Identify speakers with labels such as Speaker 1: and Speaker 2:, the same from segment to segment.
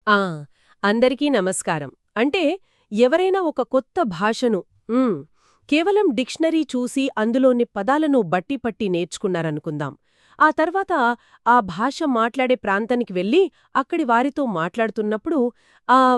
Speaker 1: ఆ! అందరికీ నమస్కారం. అంటే ఎవరైనా ఒక కొత్త భాషను హ్మ్, కేవలం డిక్షనరీ చూసి అందులోని పదాలను బట్టి పట్టి నేర్చుకున్నారనుకుందాం. ఆ తర్వాత ఆ భాష మాట్లాడే ప్రాంతానికి వెళ్లి అక్కడి వారితో మాట్లాడుతున్నప్పుడు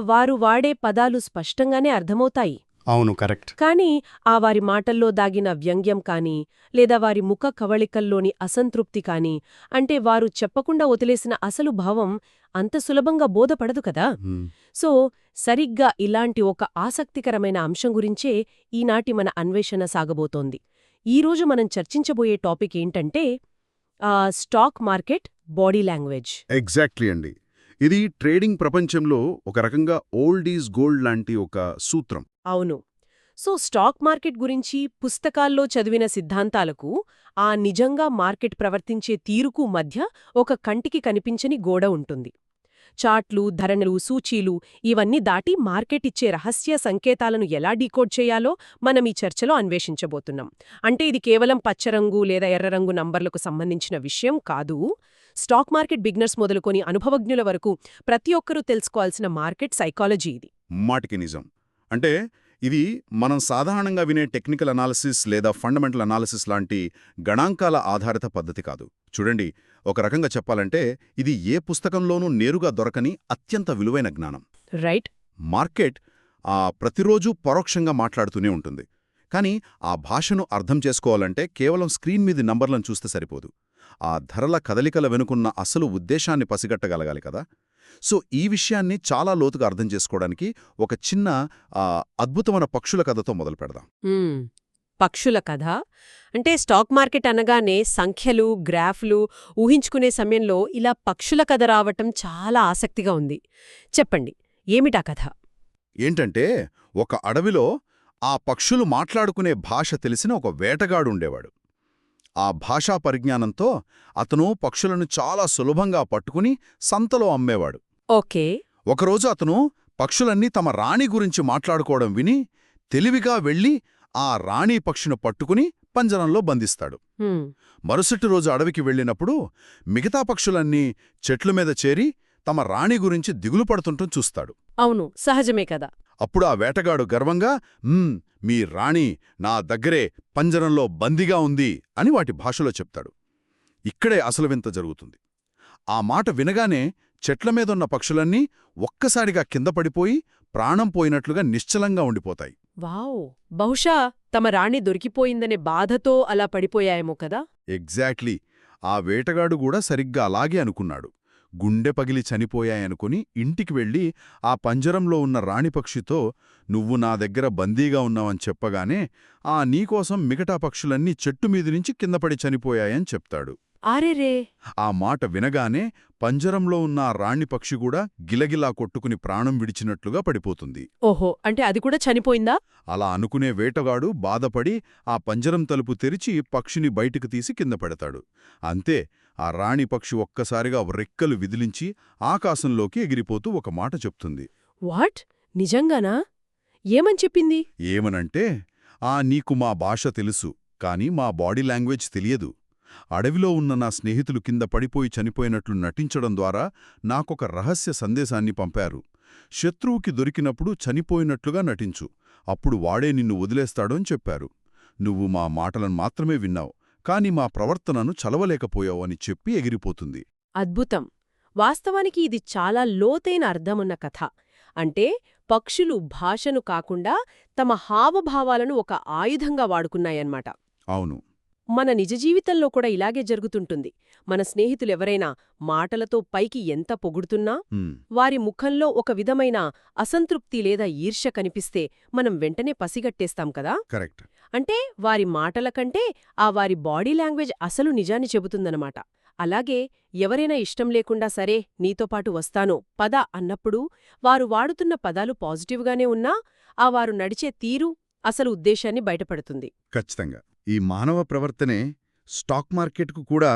Speaker 1: వారు వాడే పదాలు స్పష్టంగానే అర్థమవుతాయి.
Speaker 2: అవును, కరెక్ట్.
Speaker 1: కానీ ఆ వారి మాటల్లో దాగిన వ్యంగ్యం కానీ, లేదా వారి ముఖ కవళికల్లోని అసంతృప్తి కానీ, అంటే వారు చెప్పకుండా వదిలేసిన అసలు భావం అంత సులభంగా బోధపడదు కదా.
Speaker 2: హ్మ్.
Speaker 1: సో, సరిగ్గా ఇలాంటి ఒక ఆసక్తికరమైన అంశం గురించే ఈనాటి మన అన్వేషణ సాగబోతోంది. ఈరోజు మనం చర్చించబోయే టాపిక్ ఏంటంటే stock market body language.
Speaker 3: Exactly అండి. ఇది ట్రేడింగ్ ప్రపంచంలో ఒక రకంగా ఓల్డ్ ఈజ్ గోల్డ్ లాంటి ఒక సూత్రం.
Speaker 1: అవును. సో స్టాక్ మార్కెట్ గురించి పుస్తకాల్లో చదివిన సిద్ధాంతాలకు నిజంగా మార్కెట్ ప్రవర్తించే తీరుకు మధ్య ఒక కంటికి కనిపించని గోడ ఉంటుంది. చార్ట్లు, ధరణులు, సూచీలు ఇవన్నీ దాటి మార్కెట్ ఇచ్చే రహస్య సంకేతాలను ఎలా డీకోడ్ చేయాలో మనం ఈ చర్చలో అన్వేషించబోతున్నాం. అంటే ఇది కేవలం పచ్చరంగు లేదా ఎర్రరంగు నంబర్లకు సంబంధించిన విషయం కాదు. స్టాక్ మార్కెట్ బిగ్నర్స్ మొదలుకొని అనుభవజ్ఞుల వరకు ప్రతి ఒక్కరూ తెలుసుకోవాల్సిన మార్కెట్ సైకాలజీ ఇది.
Speaker 3: మాటికి నిజం. అంటే ఇది మనం సాధారణంగా వినే టెక్నికల్ అనాలిసిస్ లేదా ఫండమెంటల్ అనాలిసిస్ లాంటి గణాంకాల ఆధారిత పద్ధతి కాదు. చూడండి, ఒక రకంగా చెప్పాలంటే ఇది ఏ పుస్తకంలోనూ నేరుగా దొరకని అత్యంత విలువైన జ్ఞానం.
Speaker 1: రైట్.
Speaker 3: మార్కెట్ ప్రతిరోజూ పరోక్షంగా మాట్లాడుతూనే ఉంటుంది. కానీ ఆ భాషను అర్థం చేసుకోవాలంటే కేవలం స్క్రీన్ మీది నంబర్లను చూస్తే సరిపోదు. ఆ ధరల కదలికల వెనుకున్న అసలు ఉద్దేశాన్ని పసిగట్టగలగాలి కదా. సో ఈ విషయాన్ని చాలా లోతుగా అర్థం చేసుకోవడానికి ఒక చిన్న అద్భుతమైన పక్షుల కథతో మొదలు పెడదాం.
Speaker 1: పక్షుల కథ అంటే స్టాక్ మార్కెట్ అనగానే సంఖ్యలు, గ్రాఫ్లు ఊహించుకునే సమయంలో ఇలా పక్షుల కథ రావటం చాలా ఆసక్తిగా ఉంది. చెప్పండి, ఏమిటా కథ?
Speaker 3: ఏంటంటే, ఒక అడవిలో ఆ పక్షులు మాట్లాడుకునే భాష తెలిసిన ఒక వేటగాడుండేవాడు. ఆ భాషా పరిజ్ఞానంతో అతను పక్షులను చాలా సులభంగా పట్టుకుని సంతలో అమ్మేవాడు.
Speaker 1: ఓకే.
Speaker 3: ఒకరోజు అతను పక్షులన్నీ తమ రాణి గురించి మాట్లాడుకోవడం విని తెలివిగా వెళ్ళి ఆ రాణి పక్షిని పట్టుకుని పంజరంలో బంధిస్తాడు. మరుసటి రోజు అడవికి వెళ్ళినప్పుడు మిగతా పక్షులన్నీ చెట్ల మీద చేరి తమ రాణి గురించి దిగులు పడుతుంటూ చూస్తాడు.
Speaker 1: అవును, సహజమే కదా.
Speaker 3: అప్పుడు ఆ వేటగాడు గర్వంగా మీ రాణి నా దగ్గరే పంజరంలో బందీగా ఉంది అని వాటి భాషలో చెప్తాడు. ఇక్కడే అసలు వింత జరుగుతుంది. ఆ మాట వినగానే చెట్లమీదున్న పక్షులన్నీ ఒక్కసారిగా కింద పడిపోయి ప్రాణం పోయినట్లుగా నిశ్చలంగా ఉండిపోతాయి.
Speaker 1: వావ్! బహుశా తమ రాణి దొరికిపోయిందనే బాధతో అలా పడిపోయాయేమో కదా.
Speaker 3: ఎగ్జాక్ట్లీ. ఆ వేటగాడు కూడా సరిగ్గా అలాగే అనుకున్నాడు. గుండె పగిలి చనిపోయాయనుకుని ఇంటికి వెళ్ళి ఆ పంజరంలో ఉన్న రాణిపక్షితో నువ్వు నా దగ్గర బందీగా ఉన్నావని చెప్పగానే నీకోసం మిగతా పక్షులన్నీ చెట్టుమీది నుంచి కిందపడి చనిపోయాయని చెప్తాడు.
Speaker 1: ఆరేరే!
Speaker 3: ఆ మాట వినగానే పంజరంలో ఉన్న ఆ రాణిపక్షి కూడా గిలగిలా కొట్టుకుని ప్రాణం విడిచినట్లుగా పడిపోతుంది.
Speaker 1: ఓహో, అంటే అది కూడా చనిపోయిందా?
Speaker 3: అలా అనుకునే వేటగాడు బాధపడి ఆ పంజరం తలుపు తెరిచి పక్షిని బయటికి తీసి కింద పెడతాడు. అంతే, ఆ రాణిపక్షి ఒక్కసారిగా రెక్కలు విదిలించి ఆకాశంలోకి ఎగిరిపోతూ ఒక మాట చెప్తుంది.
Speaker 1: వాట్? నిజంగానా? ఏమని చెప్పింది?
Speaker 3: ఏమనంటే, నీకు మా భాష తెలుసు, కాని మా బాడీ లాంగ్వేజ్ తెలియదు. అడవిలో ఉన్న నా స్నేహితులు కింద పడిపోయి చనిపోయినట్లు నటించడం ద్వారా నాకొక రహస్య సందేశాన్ని పంపారు. శత్రువుకి దొరికినప్పుడు చనిపోయినట్లుగా నటించు, అప్పుడు వాడే నిన్ను వదిలేస్తాడని చెప్పారు. నువ్వు మా మాటలను మాత్రమే విన్నావు, కాని మా ప్రవర్తనను చలవలేకపోయావు అని చెప్పి ఎగిరిపోతుంది.
Speaker 1: అద్భుతం. వాస్తవానికి ఇది చాలా లోతైన అర్థమున్న కథ. అంటే పక్షులు భాషను కాకుండా తమ హావభావాలను ఒక ఆయుధంగా వాడుకున్నాయన్నమాట.
Speaker 3: అవును.
Speaker 1: మన నిజ జీవితంలో కూడా ఇలాగే జరుగుతుంటుంది. మన స్నేహితులెవరైనా మాటలతో పైకి ఎంత పొగుడుతున్నా వారి ముఖంలో ఒక విధమైన అసంతృప్తి లేదా ఈర్ష్య కనిపిస్తే మనం వెంటనే పసిగట్టేస్తాం కదా.
Speaker 3: కరెక్ట్.
Speaker 1: అంటే వారి మాటల కంటే వారి బాడీ లాంగ్వేజ్ అసలు నిజాన్ని చెబుతుందన్నమాట. అలాగే ఎవరైనా ఇష్టం లేకుండా సరే నీతో పాటు వస్తాను పద అన్నప్పుడు వారు వాడుతున్న పదాలు పాజిటివ్గానే ఉన్నా వారు నడిచే తీరు అసలు ఉద్దేశాన్ని బయటపడుతుంది.
Speaker 3: ఖచ్చితంగా. ఈ మానవ ప్రవర్తనే స్టాక్ మార్కెట్కు కూడా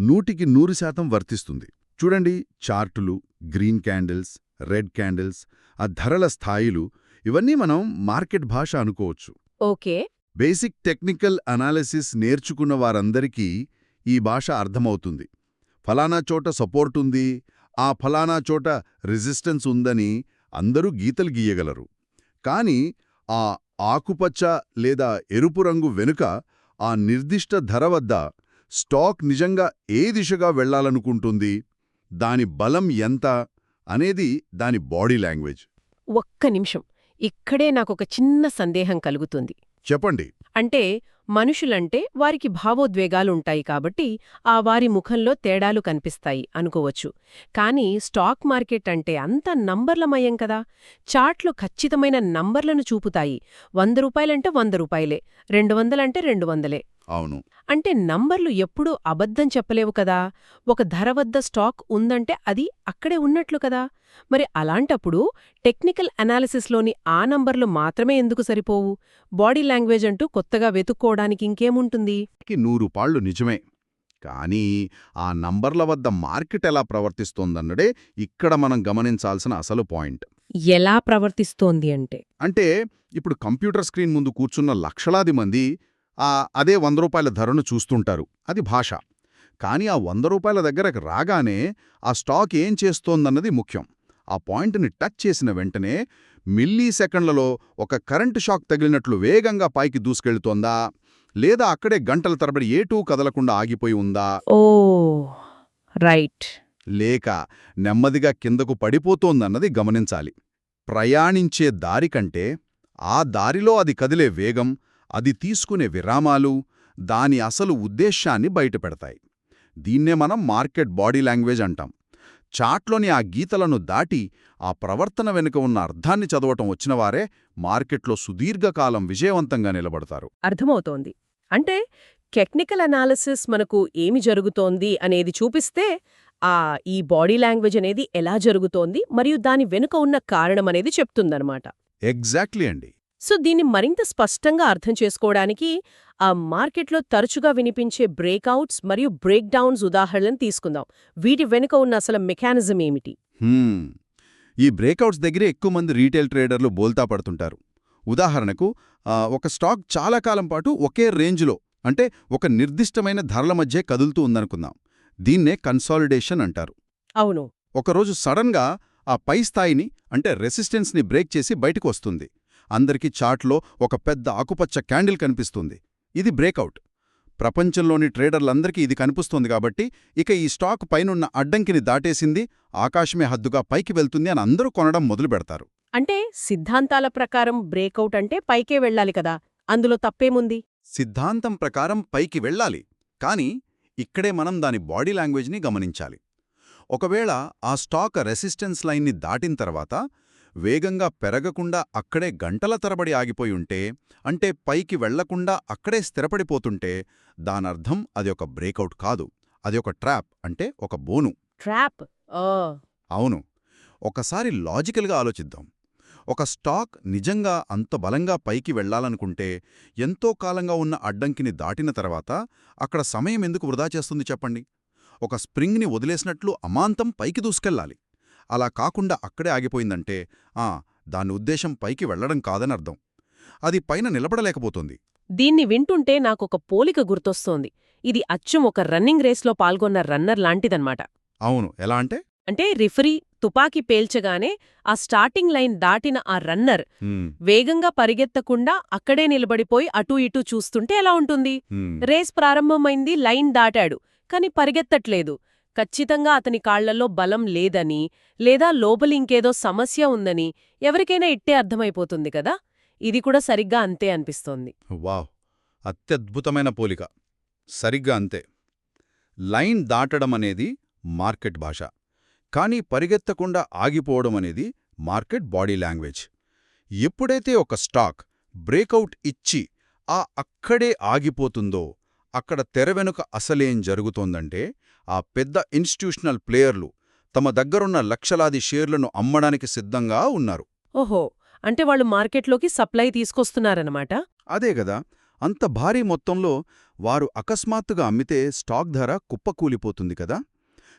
Speaker 3: 100% వర్తిస్తుంది. చూడండి, చార్టులు, గ్రీన్ క్యాండిల్స్, రెడ్ క్యాండిల్స్, ఆ ధరల స్థాయిలు ఇవన్నీ మనం మార్కెట్ భాష అనుకోవచ్చు.
Speaker 1: ఓకే.
Speaker 3: బేసిక్ టెక్నికల్ అనాలిసిస్ నేర్చుకున్న వారందరికీ ఈ భాష అర్థమవుతుంది. ఫలానా చోట సపోర్ట్ ఉంది, ఆ ఫలానా చోట రెసిస్టెన్స్ ఉందని అందరూ గీతలు గీయగలరు. కానీ ఆ ఆకుపచ్చ లేదా ఎరుపు రంగు వెనుక ఆ నిర్దిష్ట ధర వద్ద స్టాక్ నిజంగా ఏ దిశగా వెళ్లాలనుకుంటుంది, దాని బలం ఎంత అనేది దాని బాడీ లాంగ్వేజ్.
Speaker 1: ఒక్క నిమిషం. ఇక్కడే నాకొక చిన్న సందేహం కలుగుతుంది.
Speaker 3: చెప్పండి.
Speaker 1: అంటే మనుషులంటే వారికి భావోద్వేగాలుంటాయి కాబట్టి వారి ముఖంలో తేడాలు కనిపిస్తాయి అనుకోవచ్చు. కానీ స్టాక్ మార్కెట్ అంటే అంత నంబర్లమయం కదా. చార్ట్లు ఖచ్చితమైన నంబర్లను చూపుతాయి. 100 రూపాయలంటే 100 రూపాయలే, 200 అంటే 200లే.
Speaker 3: అవును.
Speaker 1: అంటే నంబర్లు ఎప్పుడూ అబద్ధం చెప్పలేవు కదా. ఒక ధర వద్ద స్టాక్ ఉందంటే అది అక్కడే ఉన్నట్లు కదా. మరి అలాంటప్పుడు టెక్నికల్ అనాలిసిస్లోని ఆ నంబర్లు మాత్రమే ఎందుకు సరిపోవు? బాడీ లాంగ్వేజ్ అంటూ కొత్తగా వెతుక్కోవడానికి ఇంకేముంటుంది?
Speaker 3: 100 పాళ్ళు నిజమే. కానీ ఆ నంబర్ల వద్ద మార్కెట్ ఎలా ప్రవర్తిస్తోందన్నదే ఇక్కడ మనం గమనించాల్సిన అసలు పాయింట్.
Speaker 1: ఎలా ప్రవర్తిస్తోంది అంటే?
Speaker 3: అంటే ఇప్పుడు కంప్యూటర్ స్క్రీన్ ముందు కూర్చున్న లక్షలాది మంది అదే 100 రూపాయల ధరను చూస్తుంటారు. అది భాష. కానీ ఆ 100 రూపాయల దగ్గరకు రాగానే ఆ స్టాక్ ఏం చేస్తోందన్నది ముఖ్యం. ఆ పాయింట్ని టచ్ చేసిన వెంటనే మిల్లీ సెకండ్లలో ఒక కరెంటు షాక్ తగిలినట్లు వేగంగా పైకి దూసుకెళ్తోందా, లేదా అక్కడే గంటల తరబడి ఏటూ కదలకుండా ఆగిపోయి ఉందా,
Speaker 1: ఓ రైట్,
Speaker 3: లేక నెమ్మదిగా కిందకు పడిపోతోందన్నది గమనించాలి. ప్రయాణించే దారి కంటే ఆ దారిలో అది కదిలే వేగం, అది తీసుకునే విరామాలు దాని అసలు ఉద్దేశ్యాన్ని బయటపెడతాయి. దీన్నే మనం మార్కెట్ బాడీ లాంగ్వేజ్ అంటాం. చాట్లోని ఆ గీతలను దాటి ఆ ప్రవర్తన వెనుక ఉన్న అర్థాన్ని చదవటం వచ్చినవారే మార్కెట్లో సుదీర్ఘకాలం విజయవంతంగా నిలబడతారు.
Speaker 1: అర్థమవుతోంది. అంటే టెక్నికల్ అనాలిసిస్ మనకు ఏమి జరుగుతోంది అనేది చూపిస్తే ఈ బాడీ లాంగ్వేజ్ అనేది ఎలా జరుగుతోంది మరియు దాని వెనుక ఉన్న కారణమనేది చెప్తుందన్నమాట.
Speaker 3: ఎగ్జాక్ట్లీ అండి.
Speaker 1: సో దీన్ని మరింత స్పష్టంగా అర్థం చేసుకోవడానికి మార్కెట్లో తరచుగా వినిపించే బ్రేక్అవుట్స్ మరియు బ్రేక్ డౌన్స్ ఉదాహరణలను తీసుకుందాం. వీటి వెనుక ఉన్న అసలు మెకానిజం ఏమిటి?
Speaker 3: ఈ బ్రేక్అవుట్స్ దగ్గరే ఎక్కువ మంది రీటైల్ ట్రేడర్లు బోల్తా పడుతుంటారు. ఉదాహరణకు ఒక స్టాక్ చాలా కాలం పాటు ఒకే రేంజ్లో, అంటే ఒక నిర్దిష్టమైన ధరల మధ్య కదులుతూ ఉందనుకుందాం. దీన్నే కన్సాలిడేషన్ అంటారు.
Speaker 1: అవును.
Speaker 3: ఒకరోజు సడన్గా ఆ పై స్థాయిని, అంటే రెసిస్టెన్స్ని బ్రేక్ చేసి బయటకు వస్తుంది. అందరికీ చార్ట్లో ఒక పెద్ద ఆకుపచ్చ క్యాండిల్ కనిపిస్తుంది. ఇది బ్రేకౌట్. ప్రపంచంలోని ట్రేడర్లందరికీ ఇది కనిపిస్తోంది కాబట్టి ఇక ఈ స్టాక్ పైనున్న అడ్డంకిని దాటేసింది, ఆకాశమే హద్దుగా పైకి వెళ్తుంది అని అందరూ కొనడం మొదలుపెడతారు.
Speaker 1: అంటే సిద్ధాంతాల ప్రకారం బ్రేకౌట్ అంటే పైకే వెళ్ళాలి కదా, అందులో తప్పేముంది?
Speaker 3: సిద్ధాంతం ప్రకారం పైకి వెళ్ళాలి. కానీ ఇక్కడే మనం దాని బాడీ లాంగ్వేజ్ని గమనించాలి. ఒకవేళ ఆ స్టాక్ రెసిస్టెన్స్ లైన్ని దాటిన తర్వాత వేగంగా పెరగకుండా అక్కడే గంటల తరబడి ఆగిపోయి ఉంటే, అంటే పైకి వెళ్లకుండా అక్కడే స్థిరపడిపోతుంటే, దానర్థం అది ఒక బ్రేకౌట్ కాదు, అది ఒక ట్రాప్, అంటే ఒక బోను.
Speaker 1: ట్రాప్?
Speaker 3: అవును. ఒకసారి లాజికల్గా ఆలోచిద్దాం. ఒక స్టాక్ నిజంగా అంత బలంగా పైకి వెళ్లాలనుకుంటే ఎంతో కాలంగా ఉన్న అడ్డంకిని దాటిన తర్వాత అక్కడ సమయం ఎందుకు వృధా చేస్తుంది చెప్పండి? ఒక స్ప్రింగ్ని వదిలేసినట్లు అమాంతం పైకి దూసుకెళ్లాలి. అలా కాకుండా అక్కడే ఆగిపోయిందంటే దాని ఉద్దేశం పైకి వెళ్లడం కాదనర్థం. అది పైన నిలబడలేకపోతుంది.
Speaker 1: దీన్ని వింటుంటే నాకొక పోలిక గుర్తొస్తోంది. ఇది అచ్చం ఒక రన్నింగ్ రేస్లో పాల్గొన్న రన్నర్ లాంటిదన్నమాట.
Speaker 3: అవును. ఎలా అంటే
Speaker 1: రిఫరీ తుపాకీ పేల్చగానే ఆ స్టార్టింగ్ లైన్ దాటిన ఆ రన్నర్ వేగంగా పరిగెత్తకుండా అక్కడే నిలబడిపోయి అటూ ఇటూ చూస్తుంటే ఎలా ఉంటుంది? రేస్ ప్రారంభమైంది, లైన్ దాటాడు, కాని పరిగెత్తట్లేదు. ఖచ్చితంగా అతని కాళ్లలో బలం లేదని, లేదా లోపలి ఇంకేదో సమస్య ఉందని ఎవరికైనా ఇట్టే అర్థమైపోతుంది కదా. ఇది కూడా సరిగ్గా అంతే అనిపిస్తోంది.
Speaker 3: వావ్, అత్యద్భుతమైన పోలిక. సరిగ్గా అంతే. లైన్ దాటడం అనేది మార్కెట్ భాష, కానీ పరిగెత్తకుండా ఆగిపోవడం అనేది మార్కెట్ బాడీ లాంగ్వేజ్. ఎప్పుడైతే ఒక స్టాక్ బ్రేకౌట్ ఇచ్చి అక్కడే ఆగిపోతుందో అక్కడ తెర వెనుక అసలేం జరుగుతోందంటే ఆ పెద్ద ఇన్స్టిట్యూషనల్ ప్లేయర్లు తమ దగ్గరున్న లక్షలాది షేర్లను అమ్మడానికి సిద్ధంగా ఉన్నారు.
Speaker 1: ఓహో, అంటే వాళ్ళు మార్కెట్లోకి సప్లై తీసుకొస్తున్నారన్నమాట.
Speaker 3: అదేగదా. అంత భారీ మొత్తంలో వారు అకస్మాత్తుగా అమ్మితే స్టాక్ ధర కుప్పకూలిపోతుంది కదా.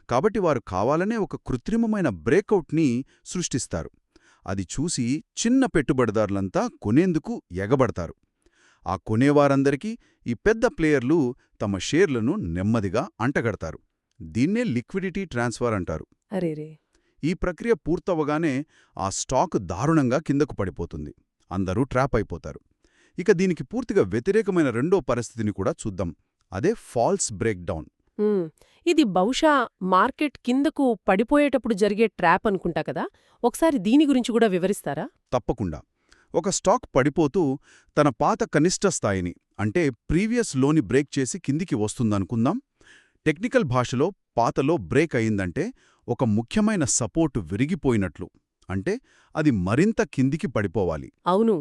Speaker 3: కాబట్టి వారు కావాలనే ఒక కృత్రిమమైన బ్రేకౌట్ని సృష్టిస్తారు. అది చూసి చిన్న పెట్టుబడిదారులంతా కొనేందుకు ఎగబడతారు. ఆ కొనేవారందరికీ ఈ పెద్ద ప్లేయర్లు తమ షేర్లను నెమ్మదిగా అంటగడతారు. దీన్నే లిక్విడిటీ ట్రాన్స్ఫర్ అంటారు.
Speaker 1: అరేరే.
Speaker 3: ఈ ప్రక్రియ పూర్తవగానే ఆ స్టాక్ దారుణంగా కిందకు పడిపోతుంది. అందరూ ట్రాప్ అయిపోతారు. ఇక దీనికి పూర్తిగా వ్యతిరేకమైన రెండో పరిస్థితిని కూడా చూద్దాం. అదే ఫాల్స్ బ్రేక్ డౌన్.
Speaker 1: హ్మ్. ఇది బహుశా మార్కెట్ కిందకు పడిపోయేటప్పుడు జరిగే ట్రాప్ అనుకుంటా కదా. ఒకసారి దీని గురించి కూడా వివరిస్తారా?
Speaker 3: తప్పకుండా. ఒక స్టాక్ పడిపోతూ తన పాత కనిష్ట స్థాయిని అంటే ప్రీవియస్ లోని బ్రేక్ చేసి కిందికి వస్తుందనుకుందాం. టెక్నికల్ భాషలో పాతలో బ్రేక్ అయిందంటే ఒక ముఖ్యమైన సపోర్టు విరిగిపోయినట్లు. అంటే అది మరింత కిందికి పడిపోవాలి.
Speaker 1: అవును.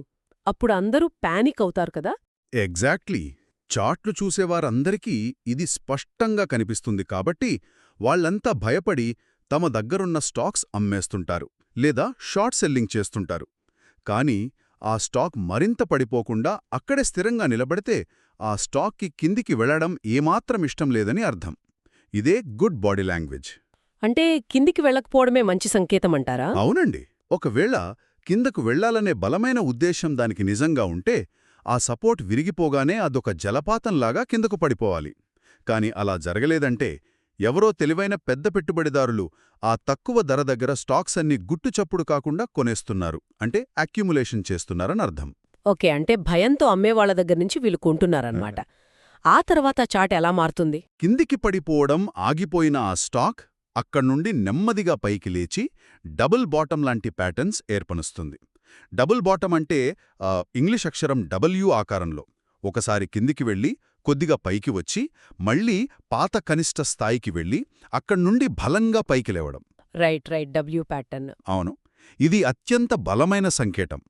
Speaker 1: అప్పుడు అందరూ పానిక్ అవుతారు కదా.
Speaker 3: ఎగ్జాక్ట్లీ. చార్ట్లు చూసేవారందరికీ ఇది స్పష్టంగా కనిపిస్తుంది కాబట్టి వాళ్ళంతా భయపడి తమ దగ్గరున్న స్టాక్స్ అమ్మేస్తుంటారు లేదా షార్ట్ సెల్లింగ్ చేస్తుంటారు. కానీ ఆ స్టాక్ మరింత పడిపోకుండా అక్కడే స్థిరంగా నిలబడితే ఆ స్టాక్కి కిందికి వెళ్లడం ఏమాత్రం ఇష్టం లేదని అర్థం. ఇదే గుడ్ బాడీ లాంగ్వేజ్.
Speaker 1: అంటే కిందికి వెళ్ళకపోవడమే మంచి సంకేతమంటారా?
Speaker 3: అవునండి. ఒకవేళ కిందకు వెళ్లాలనే బలమైన ఉద్దేశం దానికి నిజంగా ఉంటే ఆ సపోర్ట్ విరిగిపోగానే అదొక జలపాతంలాగా కిందకు పడిపోవాలి. కాని అలా జరగలేదంటే ఎవరో తెలివైన పెద్ద పెట్టుబడిదారులు ఆ తక్కువ ధర దగ్గర స్టాక్స్ అన్ని గుట్టుచప్పుడు కాకుండా కొనేస్తున్నారు, అంటే అక్యుములేషన్ చేస్తున్నారనర్థం.
Speaker 1: ఓకే. అంటే భయంతో అమ్మేవాళ్ల దగ్గర నుంచి వీళ్ళు కొంటున్నారన్నమాట. ఆ తర్వాత చాట్ ఎలా మారుతుంది?
Speaker 3: కిందికి పడిపోవడం ఆగిపోయిన ఆ స్టాక్ అక్కడ్నుండి నెమ్మదిగా పైకి లేచి డబుల్ బాటం లాంటి ప్యాటర్న్స్ ఏర్పనుస్తుంది. డబుల్ బాటం అంటే ఇంగ్లీష్ అక్షరం డబ్ల్యూ ఆకారంలో ఒకసారి కిందికి వెళ్ళి కొద్దిగా పైకి వచ్చి మళ్లీ పాత కనిష్ట స్థాయికి వెళ్ళి అక్కడ్నుండి బలంగా పైకి లేవడం.
Speaker 1: రైట్. W pattern.
Speaker 3: అవును. ఇది అత్యంత బలమైన సంకేతం.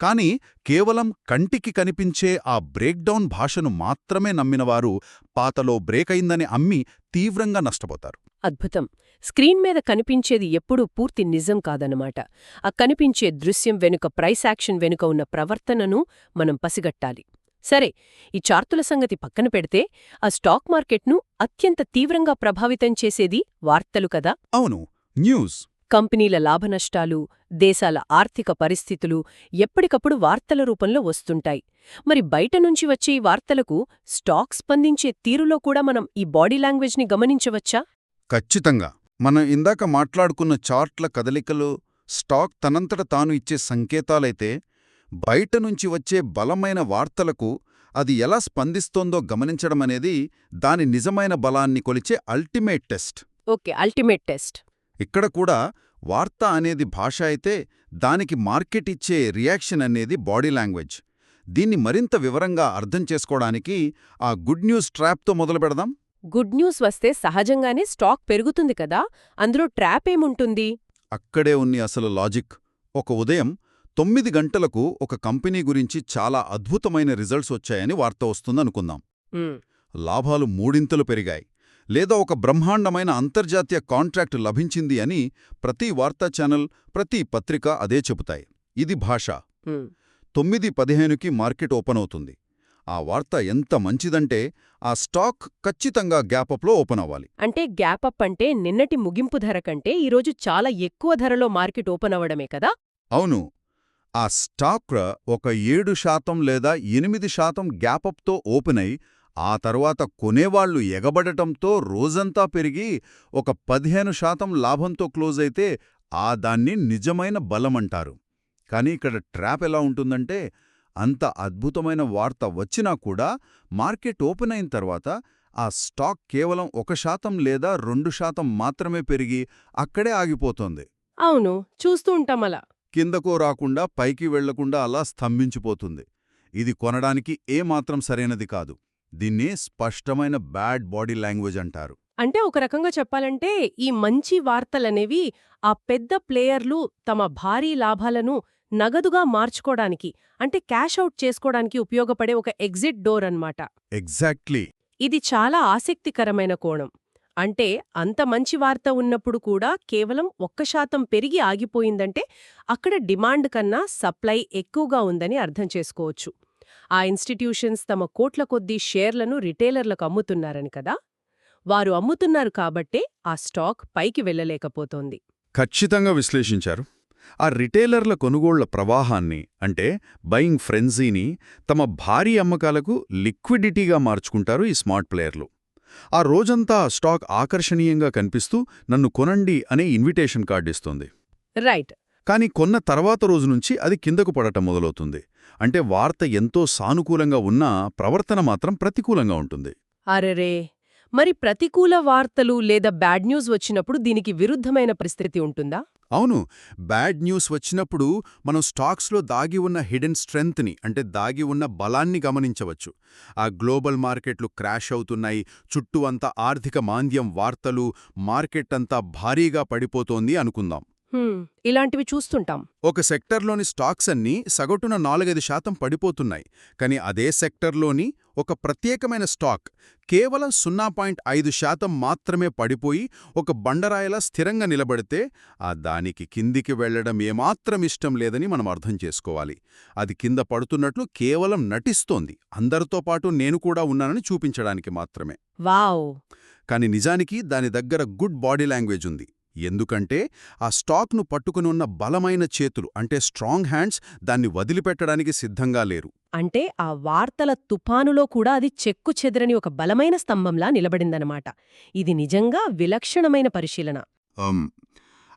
Speaker 3: కాని కేవలం కంటికి కనిపించే ఆ బ్రేక్డౌన్ భాషను మాత్రమే నమ్మినవారు పాతలో బ్రేక్ అయిందని అమ్మి తీవ్రంగా నష్టపోతారు.
Speaker 1: అద్భుతం. స్క్రీన్ మీద కనిపించేది ఎప్పుడూ పూర్తి నిజం కాదన్నమాట. ఆ కనిపించే దృశ్యం వెనుక, ప్రైస్ యాక్షన్ వెనుక ఉన్న ప్రవర్తనను మనం పసిగట్టాలి. సరే, ఈ చార్టుల సంగతి పక్కన పెడితే ఆ స్టాక్ మార్కెట్ను అత్యంత తీవ్రంగా ప్రభావితం చేసేది వార్తలు కదా.
Speaker 3: అవును, న్యూస్.
Speaker 1: కంపెనీల లాభనష్టాలు, దేశాల ఆర్థిక పరిస్థితులు ఎప్పటికప్పుడు వార్తల రూపంలో వస్తుంటాయి. మరి బయట నుంచి వచ్చే ఈ వార్తలకు స్టాక్ స్పందించే తీరులో కూడా మనం ఈ బాడీ లాంగ్వేజ్ని గమనించవచ్చా?
Speaker 3: ఖచ్చితంగా. మనం ఇందాక మాట్లాడుకున్న చార్ట్ల కదలికలు స్టాక్ తనంతట తాను ఇచ్చే సంకేతాలైతే, బయట నుంచి వచ్చే బలమైన వార్తలకు అది ఎలా స్పందిస్తోందో గమనించడమనేది దాని నిజమైన బలాన్ని కొలిచే ultimate test.
Speaker 1: Okay, ultimate test.
Speaker 3: ఇక్కడ కూడా వార్త అనేది భాష అయితే, దానికి మార్కెట్ ఇచ్చే రియాక్షన్ అనేది బాడీ లాంగ్వేజ్. దీన్ని మరింత వివరంగా అర్థం చేసుకోవడానికి ఆ గుడ్ న్యూస్ ట్రాప్తో మొదలుపెడదాం.
Speaker 1: గుడ్ న్యూస్ వస్తే సహజంగానే స్టాక్ పెరుగుతుంది కదా, అందులో ట్రాప్ ఏముంటుంది?
Speaker 3: అక్కడే ఉంది అసలు లాజిక్. ఒక ఉదయం 9 గంటలకు ఒక కంపెనీ గురించి చాలా అద్భుతమైన రిజల్ట్స్ వచ్చాయని వార్త వస్తుందనుకుందాం. లాభాలు మూడింతలు పెరిగాయి, లేదా ఒక బ్రహ్మాండమైన అంతర్జాతీయ కాంట్రాక్ట్ లభించింది అని ప్రతి వార్తా ఛానల్, ప్రతి పత్రిక అదే చెబుతాయి. ఇది భాష. 9:15కి మార్కెట్ ఓపెన్ అవుతుంది. ఆ వార్త ఎంత మంచిదంటే ఆ స్టాక్ ఖచ్చితంగా గ్యాపప్లో ఓపెన్ అవ్వాలి.
Speaker 1: అంటే గ్యాపప్ అంటే నిన్నటి ముగింపు ధర కంటే ఈరోజు చాలా ఎక్కువ ధరలో మార్కెట్ ఓపెన్ అవ్వడమే కదా?
Speaker 3: అవును. ఆ స్టాక్ ఒక 7% లేదా 8% గ్యాపప్తో ఓపెన్ అయి ఆ తర్వాత కొనేవాళ్లు ఎగబడటంతో రోజంతా పెరిగి ఒక 15% లాభంతో క్లోజ్ అయితే దాన్ని నిజమైన బలమంటారు. కానీ ఇక్కడ ట్రాప్ ఎలా ఉంటుందంటే, అంత అద్భుతమైన వార్త వచ్చినా కూడా మార్కెట్ ఓపెన్ అయిన తర్వాత ఆ స్టాక్ కేవలం 1% లేదా 2% మాత్రమే పెరిగి అక్కడే ఆగిపోతోంది.
Speaker 1: అవును, చూస్తూ ఉంటాం అలా.
Speaker 3: కిందకో రాకుండా పైకి వెళ్లకుండా అలా స్తంభించిపోతుంది. ఇది కొనడానికి ఏమాత్రం సరైనది కాదు. దీన్ని స్పష్టమైన బ్యాడ్ బాడీ లాంగ్వేజ్ అంటారు.
Speaker 1: అంటే ఒక రకంగా చెప్పాలంటే ఈ మంచి వార్తలనేవి ఆ పెద్ద ప్లేయర్లు తమ భారీ లాభాలను నగదుగా మార్చుకోవడానికి, అంటే క్యాష్ అవుట్ చేసుకోవడానికి ఉపయోగపడే ఒక ఎగ్జిట్ డోర్ అన్నమాట.
Speaker 3: ఎగ్జాక్ట్లీ.
Speaker 1: ఇది చాలా ఆసక్తికరమైన కోణం. అంటే అంత మంచి వార్త ఉన్నప్పుడు కూడా కేవలం 1% పెరిగి ఆగిపోయిందంటే అక్కడ డిమాండ్ కన్నా సప్లై ఎక్కువగా ఉందని అర్థం చేసుకోవచ్చు. ఆ ఇన్స్టిట్యూషన్స్ తమ కోట్ల కొద్దీ షేర్లను రిటైలర్లకు అమ్ముతున్నారని కదా. వారు అమ్ముతున్నారు కాబట్టే ఆ స్టాక్ పైకి వెళ్లలేకపోతోంది.
Speaker 3: ఖచ్చితంగా విశ్లేషించారు. ఆ రిటైలర్ల కొనుగోళ్ల ప్రవాహాన్ని, అంటే బయింగ్ ఫ్రెన్జీని తమ భారీ అమ్మకాలకు లిక్విడిటీగా మార్చుకుంటారు ఈ స్మార్ట్ ప్లేయర్లు. ఆ రోజంతా ఆ స్టాక్ ఆకర్షణీయంగా కనిపిస్తూ నన్ను కొనండి అనే ఇన్విటేషన్ కార్డ్ ఇస్తుంది.
Speaker 1: రైట్.
Speaker 3: కానీ కొన్న తర్వాత రోజు నుంచి అది కిందకు పడటం మొదలవుతుంది. అంటే వార్త ఎంతో సానుకూలంగా ఉన్నా ప్రవర్తన మాత్రం ప్రతికూలంగా ఉంటుంది.
Speaker 1: అరెరే! మరి ప్రతికూల వార్తలు లేదా బ్యాడ్ న్యూస్ వచ్చినప్పుడు దీనికి విరుద్ధమైన పరిస్థితి ఉంటుందా?
Speaker 3: అవును, బ్యాడ్ న్యూస్ వచ్చినప్పుడు మనం స్టాక్స్లో దాగి ఉన్న హిడెన్ స్ట్రెంగ్త్ని, అంటే దాగి ఉన్న బలాన్ని గమనించవచ్చు. ఆ గ్లోబల్ మార్కెట్లు క్రాష్ అవుతున్నాయి, చుట్టూ అంతా ఆర్థిక మాంద్యం వార్తలు, మార్కెట్ అంతా భారీగా పడిపోతోంది అనుకుందాం.
Speaker 1: ఇలాంటివి చూస్తుంటాం.
Speaker 3: ఒక సెక్టర్లోని స్టాక్స్ అన్నీ సగటున 4-5% పడిపోతున్నాయి. కానీ అదే సెక్టర్లోని ఒక ప్రత్యేకమైన స్టాక్ కేవలం 0.5% మాత్రమే పడిపోయి ఒక బండరాయిలా స్థిరంగా నిలబడితే దానికి కిందికి వెళ్లడం ఏమాత్రం ఇష్టం లేదని మనం అర్థం చేసుకోవాలి. అది కింద పడుతున్నట్లు కేవలం నటిస్తోంది, అందరితో పాటు నేను కూడా ఉన్నానని చూపించడానికి మాత్రమే.
Speaker 1: వావ్!
Speaker 3: కానీ నిజానికి దాని దగ్గర గుడ్ బాడీ లాంగ్వేజ్ ఉంది. ఎందుకంటే ఆ స్టాక్ను పట్టుకుని ఉన్న బలమైన చేతులు, అంటే స్ట్రాంగ్ హ్యాండ్స్, దాన్ని వదిలిపెట్టడానికి సిద్ధంగా లేరు.
Speaker 1: అంటే ఆ వార్తల తుపానులో కూడా అది చెక్కు చెదరని ఒక బలమైన స్తంభంలా నిలబడిందనమాట. ఇది నిజంగా విలక్షణమైన పరిశీలన.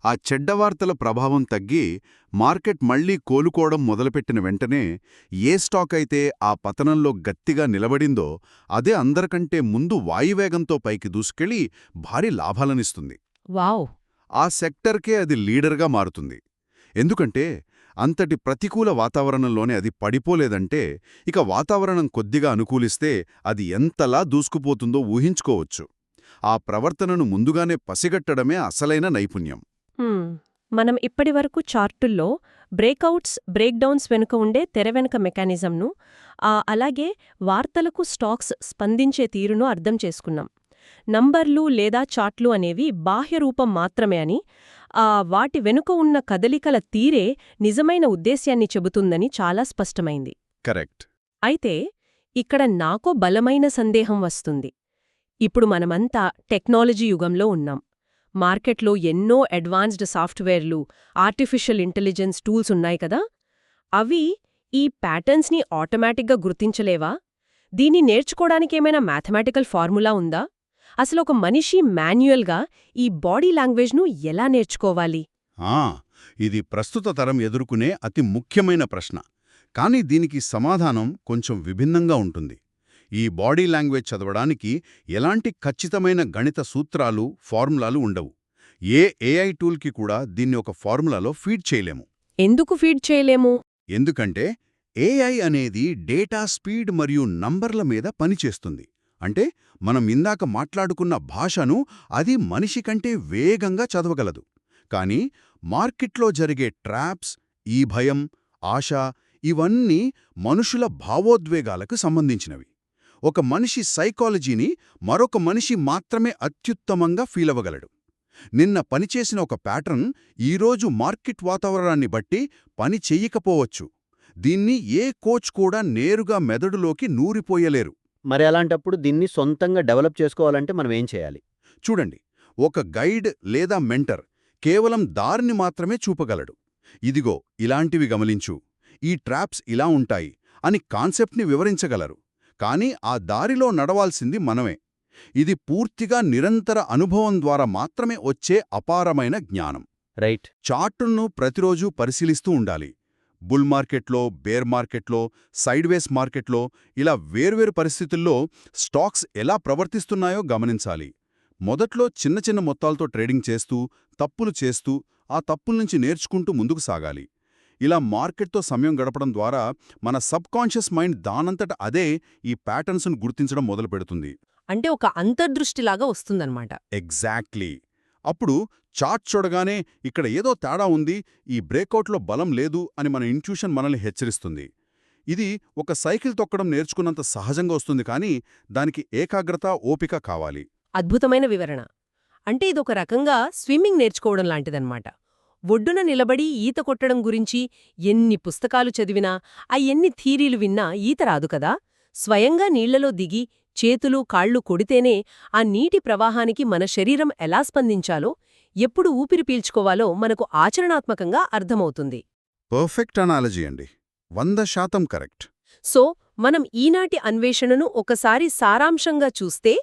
Speaker 3: ఆ చెడ్డ వార్తల ప్రభావం తగ్గి మార్కెట్ మళ్లీ కోలుకోవడం మొదలుపెట్టిన వెంటనే ఏ స్టాక్ అయితే ఆ పతనంలో గట్టిగా నిలబడిందో అదే అందరికంటే ముందు వాయువేగంతో పైకి దూసుకెళ్లి భారీ లాభాలనిస్తుంది.
Speaker 1: వావ్!
Speaker 3: ఆ సెక్టర్కే అది లీడర్గా మారుతుంది. ఎందుకంటే అంతటి ప్రతికూల వాతావరణంలోనే అది పడిపోలేదంటే ఇక వాతావరణం కొద్దిగా అనుకూలిస్తే అది ఎంతలా దూసుకుపోతుందో ఊహించుకోవచ్చు. ఆ ప్రవర్తనను ముందుగానే పసిగట్టడమే అసలైన నైపుణ్యం.
Speaker 1: మనం ఇప్పటివరకు చార్టుల్లో బ్రేకౌట్స్, బ్రేక్డౌన్స్ వెనుక ఉండే తెరవెనుక మెకానిజంను, అలాగే వార్తలకు స్టాక్స్ స్పందించే తీరును అర్థం చేసుకున్నాం. నంబర్లు లేదా చార్ట్లు అనేవి బాహ్యరూపం మాత్రమే అని, వాటి వెనుక ఉన్న కదలికల తీరే నిజమైన ఉద్దేశ్యాన్ని చెబుతుందని చాలా స్పష్టమైంది.
Speaker 3: కరెక్ట్.
Speaker 1: అయితే ఇక్కడ నాకో బలమైన సందేహం వస్తుంది. ఇప్పుడు మనమంతా టెక్నాలజీ యుగంలో ఉన్నాం. మార్కెట్లో ఎన్నో అడ్వాన్స్డ్ సాఫ్ట్వేర్లు, ఆర్టిఫిషియల్ ఇంటెలిజెన్స్ టూల్స్ ఉన్నాయి కదా. అవి ఈ ప్యాటర్న్స్ని ఆటోమేటిక్గా గుర్తించలేవా? దీన్ని నేర్చుకోవడానికేమైనా మ్యాథమెటికల్ ఫార్ములా ఉందా? అసలు ఒక మనిషి మాన్యుయల్గా ఈ బాడీ లాంగ్వేజ్ను ఎలా నేర్చుకోవాలి?
Speaker 3: ఇది ప్రస్తుత తరం ఎదుర్కొనే అతి ముఖ్యమైన ప్రశ్న. కానీ దీనికి సమాధానం కొంచెం విభిన్నంగా ఉంటుంది. ఈ బాడీ లాంగ్వేజ్ చదవడానికి ఎలాంటి ఖచ్చితమైన గణిత సూత్రాలు, ఫార్ములాలు ఉండవు. ఏ ఏఐ టూల్కి కూడా దీన్ని ఒక ఫార్ములాలో ఫీడ్ చేయలేము.
Speaker 1: ఎందుకు ఫీడ్ చేయలేము?
Speaker 3: ఎందుకంటే ఏఐ అనేది డేటా స్పీడ్ మరియు నంబర్ల మీద పనిచేస్తుంది. అంటే మనం ఇందాక మాట్లాడుకున్న భాషను అది మనిషి కంటే వేగంగా చదవగలదు. కానీ మార్కెట్లో జరిగే ట్రాప్స్, ఈ భయం, ఆశ, ఇవన్నీ మనుషుల భావోద్వేగాలకు సంబంధించినవి. ఒక మనిషి సైకాలజీని మరొక మనిషి మాత్రమే అత్యుత్తమంగా ఫీలవగలడు. నిన్న పనిచేసిన ఒక ప్యాటర్న్ ఈరోజు మార్కెట్ వాతావరణాన్ని బట్టి పని చెయ్యకపోవచ్చు. దీన్ని ఏ కోచ్ కూడా నేరుగా మెదడులోకి నూరిపోయలేరు.
Speaker 2: మరి అలాంటప్పుడు దీన్ని సొంతంగా డెవలప్ చేసుకోవాలంటే మనం ఏం చేయాలి?
Speaker 3: చూడండి, ఒక గైడ్ లేదా మెంటర్ కేవలం దారిని మాత్రమే చూపగలడు. ఇదిగో ఇలాంటివి గమనించు, ఈ ట్రాప్స్ ఇలా ఉంటాయి అని కాన్సెప్ట్ని వివరించగలరు. కానీ ఆ దారిలో నడవాల్సింది మనమే. ఇది పూర్తిగా నిరంతర అనుభవం ద్వారా మాత్రమే వచ్చే అపారమైన జ్ఞానం.
Speaker 2: రైట్.
Speaker 3: చార్టులను ప్రతిరోజూ పరిశీలిస్తూ ఉండాలి. బుల్ మార్కెట్లో, బేర్ మార్కెట్లో, సైడ్వేస్ మార్కెట్లో ఇలా వేర్వేరు పరిస్థితుల్లో స్టాక్స్ ఎలా ప్రవర్తిస్తున్నాయో గమనించాలి. మొదట్లో చిన్న చిన్న మొత్తాలతో ట్రేడింగ్ చేస్తూ, తప్పులు చేస్తూ, ఆ తప్పుల నుంచి నేర్చుకుంటూ ముందుకు సాగాలి. ఇలా మార్కెట్తో సమయం గడపడం ద్వారా మన సబ్కాన్షియస్ మైండ్ దానంతట అదే ఈ ప్యాటర్న్స్ను గుర్తించడం మొదలుపెడుతుంది.
Speaker 1: అంటే ఒక అంతర్దృష్టిలాగా వస్తుందన్నమాట.
Speaker 3: ఎగ్జాక్ట్లీ. అప్పుడు చార్ట్ చూడగానే ఇక్కడ ఏదో తేడా ఉంది, ఈ బ్రేకౌట్లో బలం లేదు అని మన ఇంట్యూషన్ మనల్ని హెచ్చరిస్తుంది. ఇది ఒక సైకిల్ తొక్కడం నేర్చుకున్నంత సహజంగా వస్తుంది, కానీ దానికి ఏకాగ్రత, ఓపిక కావాలి.
Speaker 1: అద్భుతమైన వివరణ. అంటే ఇదొక రకంగా స్విమ్మింగ్ నేర్చుకోవడం లాంటిదన్నమాట. ఒడ్డున నిలబడి ఈత కొట్టడం గురించి ఎన్ని పుస్తకాలు చదివినా, ఎన్ని థీరీలు విన్నా ఈత రాదు కదా. స్వయంగా నీళ్లలో దిగి చేతులు, కాళ్ళు కొడితేనే ఆ నీటి ప్రవాహానికి మన శరీరం ఎలా స్పందించాలో, ఎప్పుడు ఊపిరి పీల్చుకోవాలో మనకు ఆచరణాత్మకంగా అర్థమవుతుంది.
Speaker 3: పర్ఫెక్ట్ అనాలజీ అండి. 100% కరెక్ట్.
Speaker 1: సో మనం ఈనాటి అన్వేషణను ఒకసారి సారాంశంగా చూస్తే,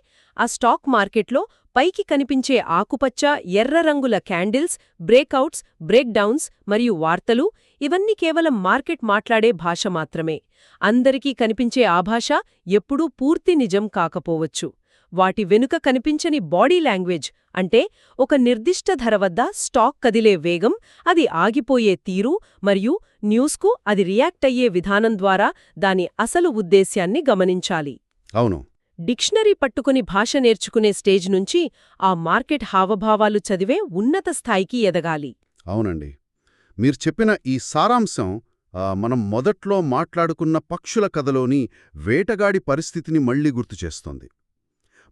Speaker 1: ఆ స్టాక్ మార్కెట్లో పైకి కనిపించే ఆకుపచ్చ ఎర్ర రంగుల క్యాండిల్స్, బ్రేకౌట్స్, బ్రేక్డౌన్స్ మరియు వార్తలు ఇవన్నీ కేవలం మార్కెట్ మాట్లాడే భాష మాత్రమే. అందరికీ కనిపించే ఆ భాష ఎప్పుడూ పూర్తి నిజం కాకపోవచ్చు. వాటి వెనుక కనిపించని బాడీ లాంగ్వేజ్, అంటే ఒక నిర్దిష్ట ధర వద్ద స్టాక్ కదిలే వేగం, అది ఆగిపోయే తీరు మరియు న్యూస్కు అది రియాక్ట్ అయ్యే విధానం ద్వారా దాని అసలు ఉద్దేశ్యాన్ని గమనించాలి.
Speaker 3: అవును.
Speaker 1: డిక్షనరీ పట్టుకుని భాష నేర్చుకునే స్టేజ్ నుంచి ఆ మార్కెట్ హావభావాలు చదివే ఉన్నత స్థాయికి ఎదగాలి.
Speaker 3: అవునండి. మీరు చెప్పిన ఈ సారాంశం మనం మొదట్లో మాట్లాడుకున్న పక్షుల కథలోని వేటగాడి పరిస్థితిని మళ్లీ గుర్తుచేస్తోంది.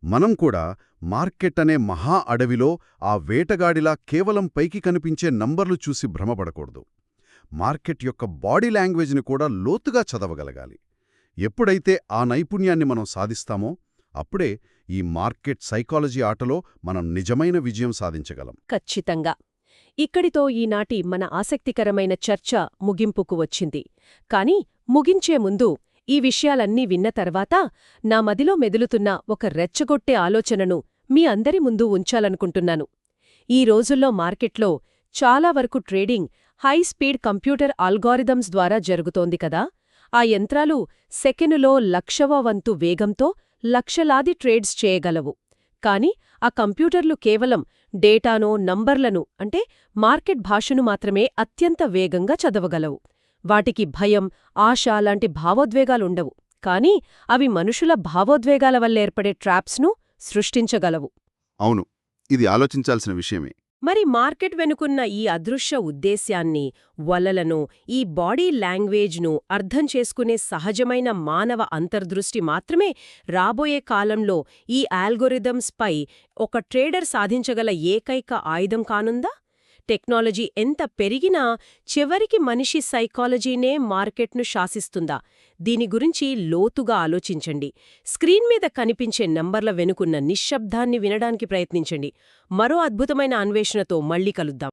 Speaker 3: మనం కూడా మార్కెట్ అనే మహా అడవిలో ఆ వేటగాడిలా కేవలం పైకి కనిపించే నంబర్లు చూసి భ్రమపడకూడదు. మార్కెట్ యొక్క బాడీ లాంగ్వేజ్ని కూడా లోతుగా చదవగలగాలి. ఎప్పుడైతే ఆ నైపుణ్యాన్ని మనం సాధిస్తామో అప్పుడే ఈ మార్కెట్ సైకాలజీ ఆటలో మనం నిజమైన విజయం సాధించగలం.
Speaker 1: ఖచ్చితంగా. ఇక్కడితో ఈనాటి మన ఆసక్తికరమైన చర్చ ముగింపుకు వచ్చింది. కాని ముగించే ముందు ఈ విషయాలన్నీ విన్న తర్వాత నా మదిలో మెదులుతున్న ఒక రెచ్చగొట్టే ఆలోచనను మీ అందరి ముందు ఉంచాలనుకుంటున్నాను. ఈ రోజుల్లో మార్కెట్లో చాలా వరకు trading high speed computer algorithms ద్వారా జరుగుతోంది కదా. ఆ యంత్రాలు సెకనులో 1,00,000వ వంతు వేగంతో లక్షలాది ట్రేడ్స్ చేయగలవు. కాని ఆ కంప్యూటర్లు కేవలం డేటానో నంబర్లను, అంటే మార్కెట్ భాషను మాత్రమే అత్యంత వేగంగా చదవగలవు. వాటికి భయం, ఆశ లాంటి భావోద్వేగాలుండవు. కాని అవి మనుషుల భావోద్వేగాల వల్లేర్పడే ట్రాప్స్ను సృష్టించగలవు.
Speaker 3: అవును, ఇది ఆలోచించాల్సిన విషయమే.
Speaker 1: మరి మార్కెట్ వెనుకున్న ఈ అదృశ్య ఉద్దేశ్యాన్ని, వలలను, ఈ బాడీ లాంగ్వేజ్ను అర్థం చేసుకునే సహజమైన మానవ అంతర్దృష్టి మాత్రమే రాబోయే కాలంలో ఈ ఆల్గోరిథమ్స్పై ఒక ట్రేడర్ సాధించగల ఏకైక ఆయుధం కానుందా? టెక్నాలజీ ఎంత పెరిగినా చివరికి మనిషి సైకాలజీనే మార్కెట్ను శాసిస్తుందా? దీని గురించి లోతుగా ఆలోచించండి. స్క్రీన్ మీద కనిపించే నంబర్ల వెనుకున్న నిశ్శబ్దాన్ని వినడానికి ప్రయత్నించండి. మరో అద్భుతమైన అన్వేషణతో మళ్ళీ కలుద్దాం.